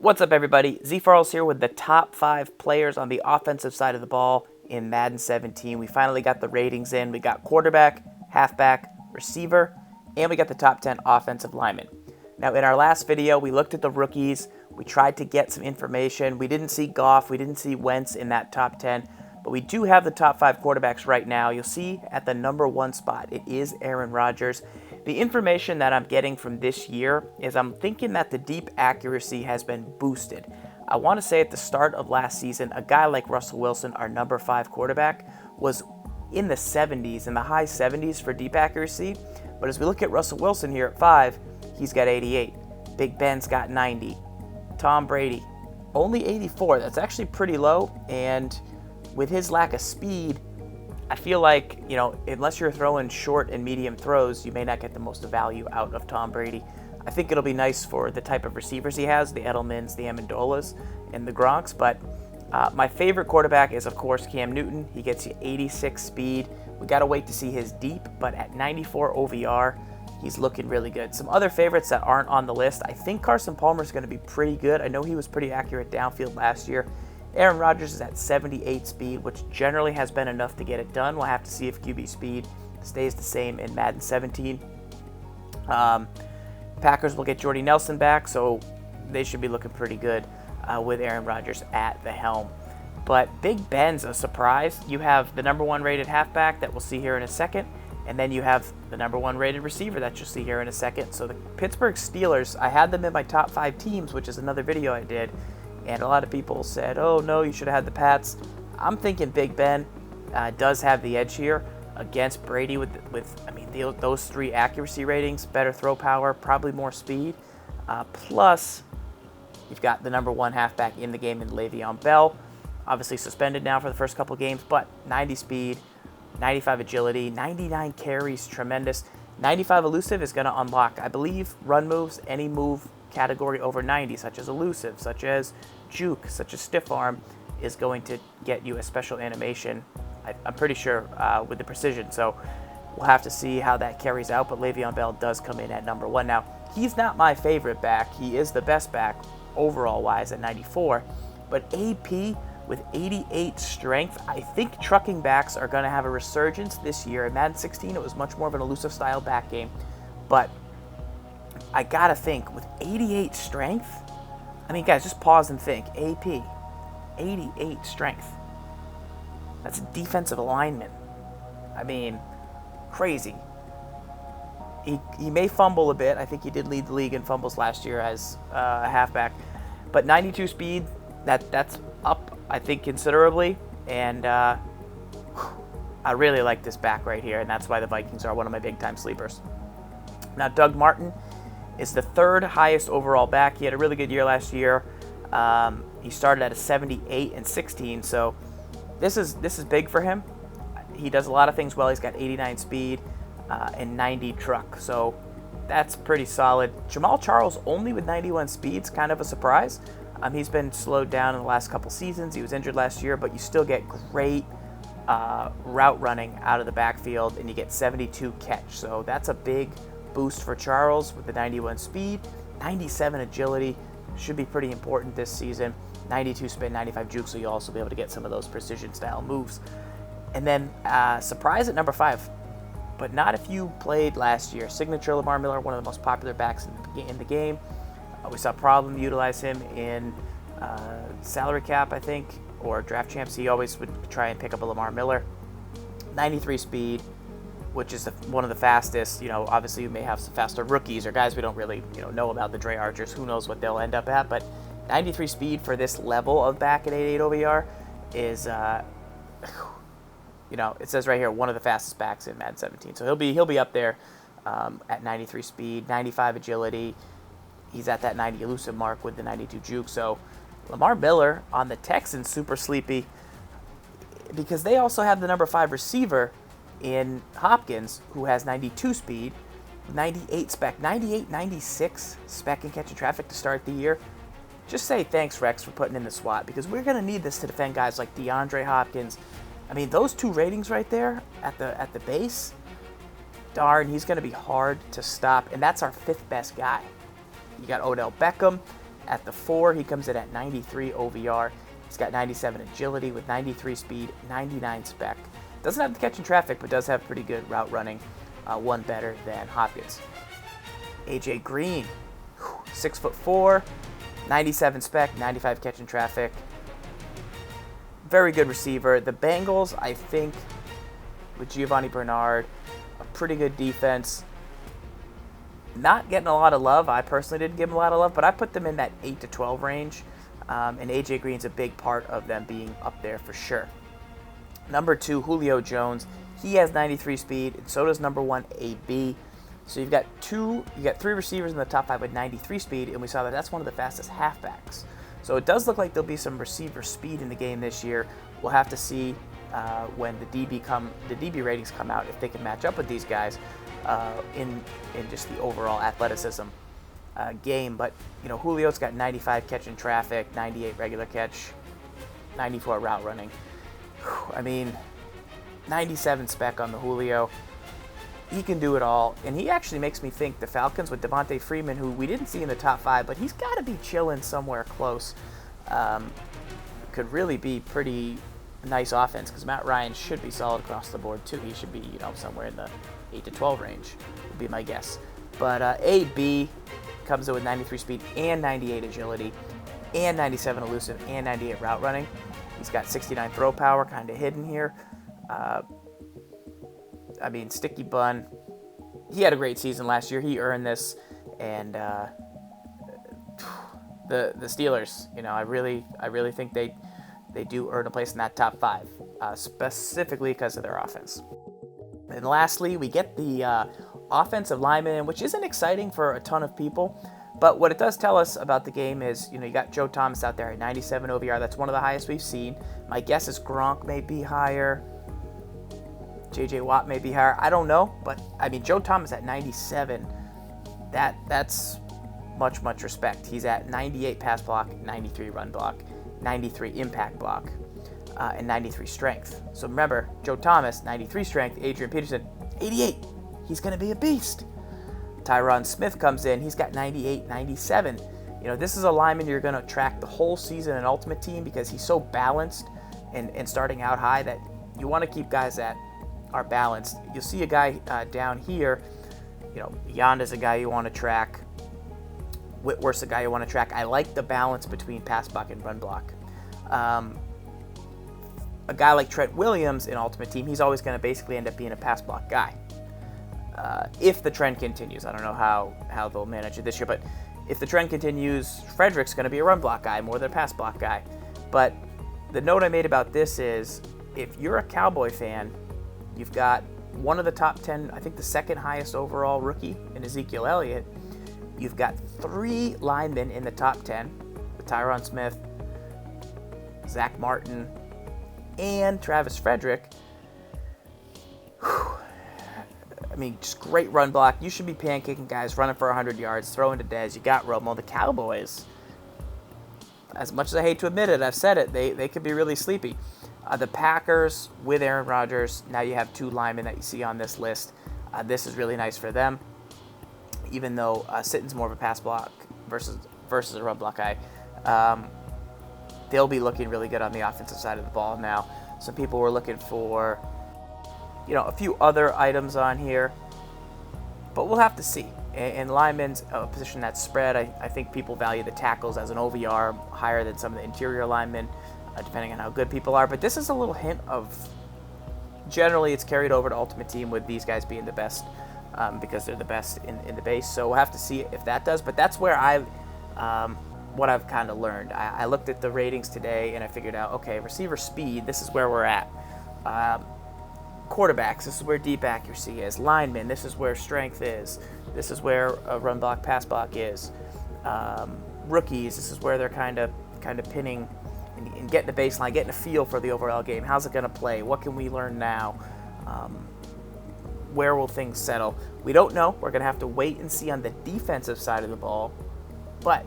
What's up, everybody? Z Farrells here with the top 5 players on the offensive side of the ball in Madden 17. We finally got the ratings in. We got quarterback, halfback, receiver, and we got the top 10 offensive linemen. Now, in our last video, we looked at the rookies. We tried to get some information. We didn't see Goff. We didn't see Wentz in that top 10. But we do have the top 5 quarterbacks right now. You'll see at the number 1 spot, it is Aaron Rodgers. The information that I'm getting from this year is I'm thinking that the deep accuracy has been boosted. I want to say at the start of last season, a guy like Russell Wilson, our number 5 quarterback, was in the 70s, in the high 70s for deep accuracy. But as we look at Russell Wilson here at 5, he's got 88. Big Ben's got 90. Tom Brady, only 84. That's actually pretty low. And with his lack of speed, I feel like, unless you're throwing short and medium throws, you may not get the most value out of Tom Brady. I think it'll be nice for the type of receivers he has, the Edelmans, the Amendolas, and the Gronks. But my favorite quarterback is, of course, Cam Newton. He gets you 86 speed. We got to wait to see his deep, but at 94 OVR, he's looking really good. Some other favorites that aren't on the list, I think Carson Palmer is going to be pretty good. I know he was pretty accurate downfield last year. Aaron Rodgers is at 78 speed, which generally has been enough to get it done. We'll have to see if QB speed stays the same in Madden 17. Packers will get Jordy Nelson back, so they should be looking pretty good with Aaron Rodgers at the helm. But Big Ben's a surprise. You have the number 1 rated halfback that we'll see here in a second, and then you have the number 1 rated receiver that you'll see here in a second. So the Pittsburgh Steelers, I had them in my top 5 teams, which is another video I did. And a lot of people said, oh, no, you should have had the Pats. I'm thinking Big Ben does have the edge here against Brady with those 3 accuracy ratings, better throw power, probably more speed. Plus, you've got the number 1 halfback in the game in Le'Veon Bell. Obviously suspended now for the first couple games, but 90 speed, 95 agility, 99 carries, tremendous. 95 elusive is going to unlock, I believe, run moves, any move category over 90, such as elusive, such as juke, such as stiff arm, is going to get you a special animation, I'm pretty sure, with the precision. So we'll have to see how that carries out, but Le'Veon Bell does come in at number 1. Now, he's not my favorite back. He is the best back overall-wise at 94, but AP with 88 strength, I think trucking backs are going to have a resurgence this year. In Madden 16, it was much more of an elusive style back game, but I gotta think, with 88 strength, guys, just pause and think. AP, 88 strength. That's a defensive alignment. Crazy. He may fumble a bit. I think he did lead the league in fumbles last year as a halfback. But 92 speed, that's up, I think, considerably. And I really like this back right here, and that's why the Vikings are one of my big-time sleepers. Now, Doug Martin is the 3rd highest overall back. He had a really good year last year. He started at a 78 and 16, so this is big for him. He does a lot of things well. He's got 89 speed and 90 truck, so that's pretty solid. Jamal Charles only with 91 speed's kind of a surprise. He's been slowed down in the last couple seasons. He was injured last year, but you still get great route running out of the backfield, and you get 72 catch, so that's a big boost for Charles with the 91 speed. 97 agility should be pretty important this season. 92 spin, 95 juke, so you'll also be able to get some of those precision style moves. And then surprise at number 5, but not if you played last year. Signature Lamar Miller, one of the most popular backs in the game. We saw Problem utilize him in salary cap, I think, or draft champs. He always would try and pick up a Lamar Miller. 93 speed, which is one of the fastest. Obviously you may have some faster rookies or guys we don't really know about, the Dre Archers. Who knows what they'll end up at, but 93 speed for this level of back at 88 OVR is it says right here, one of the fastest backs in Madden 17. So he'll be up there at 93 speed, 95 agility. He's at that 90 elusive mark with the 92 juke. So Lamar Miller on the Texans, super sleepy, because they also have the number 5 receiver in Hopkins, who has 92 speed, 98 spec, 98, 96 spec and catching traffic to start the year. Just say thanks, Rex, for putting in the SWAT, because we're going to need this to defend guys like DeAndre Hopkins. Those 2 ratings right there at the base, darn, he's going to be hard to stop, and that's our 5th best guy. You got Odell Beckham, At the 4, he comes in at 93 OVR. He's got 97 agility with 93 speed, 99 spec. Doesn't have the catch in traffic, but does have pretty good route running, one better than Hopkins. AJ Green, 6'4", 97 spec, 95 catch in traffic. Very good receiver. The Bengals, I think, with Giovanni Bernard, a pretty good defense. Not getting a lot of love. I personally didn't give them a lot of love, but I put them in that 8 to 12 range. And AJ Green's a big part of them being up there for sure. Number 2, Julio Jones. He has 93 speed, and so does number 1, AB. So you've got 3 receivers in the top 5 with 93 speed, and we saw that that's one of the fastest halfbacks. So it does look like there'll be some receiver speed in the game this year. We'll have to see when the DB ratings come out if they can match up with these guys in just the overall athleticism game. But Julio's got 95 catch in traffic, 98 regular catch, 94 route running. I mean, 97 spec on the Julio. He can do it all, and he actually makes me think the Falcons with Devontae Freeman, who we didn't see in the top 5, but he's got to be chilling somewhere close. Could really be pretty nice offense because Matt Ryan should be solid across the board too. He should be somewhere in the 8 to 12 range would be my guess. But AB comes in with 93 speed and 98 agility and 97 elusive and 98 route running. He's got 69 throw power, kind of hidden here. Sticky bun. He had a great season last year. He earned this, and the Steelers. I really think they do earn a place in that top 5, specifically because of their offense. And lastly, we get the offensive lineman, which isn't exciting for a ton of people. But what it does tell us about the game is, you got Joe Thomas out there at 97 OVR. That's one of the highest we've seen. My guess is Gronk may be higher. J.J. Watt may be higher. I don't know. But, Joe Thomas at 97, that's much, much respect. He's at 98 pass block, 93 run block, 93 impact block, and 93 strength. So remember, Joe Thomas, 93 strength. Adrian Peterson, 88. He's going to be a beast. Tyron Smith comes in. He's got 98, 97. This is a lineman you're going to track the whole season in Ultimate Team because he's so balanced and starting out high that you want to keep guys that are balanced. You'll see a guy down here. Yonda's a guy you want to track. Whitworth's a guy you want to track. I like the balance between pass block and run block. A guy like Trent Williams in Ultimate Team, he's always going to basically end up being a pass block guy. If the trend continues. I don't know how they'll manage it this year, but if the trend continues, Frederick's going to be a run block guy more than a pass block guy. But the note I made about this is, if you're a Cowboy fan, you've got one of the top 10, I think the second highest overall rookie in Ezekiel Elliott. You've got 3 linemen in the top 10 with Tyron Smith, Zach Martin, and Travis Frederick. Just great run block. You should be pancaking guys, running for 100 yards, throwing to Dez. You got Romo. The Cowboys, as much as I hate to admit it, I've said it, they could be really sleepy. The Packers with Aaron Rodgers, now you have 2 linemen that you see on this list. This is really nice for them, even though Sitton's more of a pass block versus a run block guy. They'll be looking really good on the offensive side of the ball now. Some people were looking for a few other items on here, but we'll have to see. And linemen's a position that's spread. I think people value the tackles as an OVR higher than some of the interior linemen, depending on how good people are. But this is a little hint of, generally it's carried over to Ultimate Team with these guys being the best because they're the best in the base. So we'll have to see if that does. But that's where what I've kind of learned. I looked at the ratings today and I figured out, okay, receiver speed, this is where we're at. Quarterbacks, this is where deep accuracy is. Linemen, this is where strength is. This is where a run block, pass block is. Rookies, this is where they're kind of pinning and getting the baseline, getting a feel for the overall game. How's it going to play? What can we learn now? Where will things settle? We don't know. We're going to have to wait and see on the defensive side of the ball. But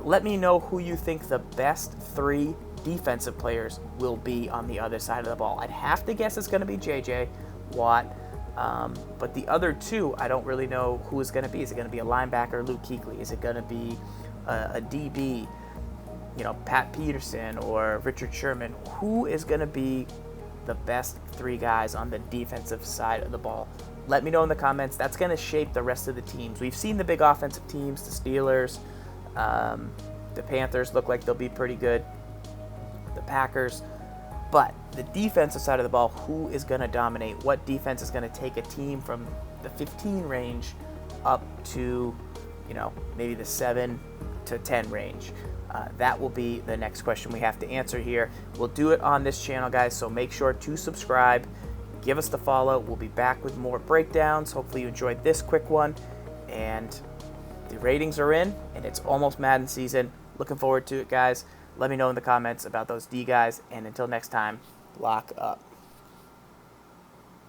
let me know who you think the best 3 defensive players will be on the other side of the ball. I'd have to guess it's going to be J.J. Watt, but the other 2, I don't really know who it's going to be. Is it going to be a linebacker, Luke Kuechly? Is it going to be a DB, Pat Peterson or Richard Sherman, who is going to be the best 3 guys on the defensive side of the ball? Let me know in the comments. That's going to shape the rest of the teams. We've seen the big offensive teams, the Steelers, the Panthers look like they'll be pretty good, the Packers. But the defensive side of the ball, who is going to dominate? What defense is going to take a team from the 15 range up to, maybe the 7 to 10 range? That will be the next question we have to answer here. We'll do it on this channel, guys, so make sure to subscribe. Give us the follow. We'll be back with more breakdowns. Hopefully you enjoyed this quick one. And the ratings are in, and it's almost Madden season. Looking forward to it, guys. Let me know in the comments about those D guys. And until next time, lock up.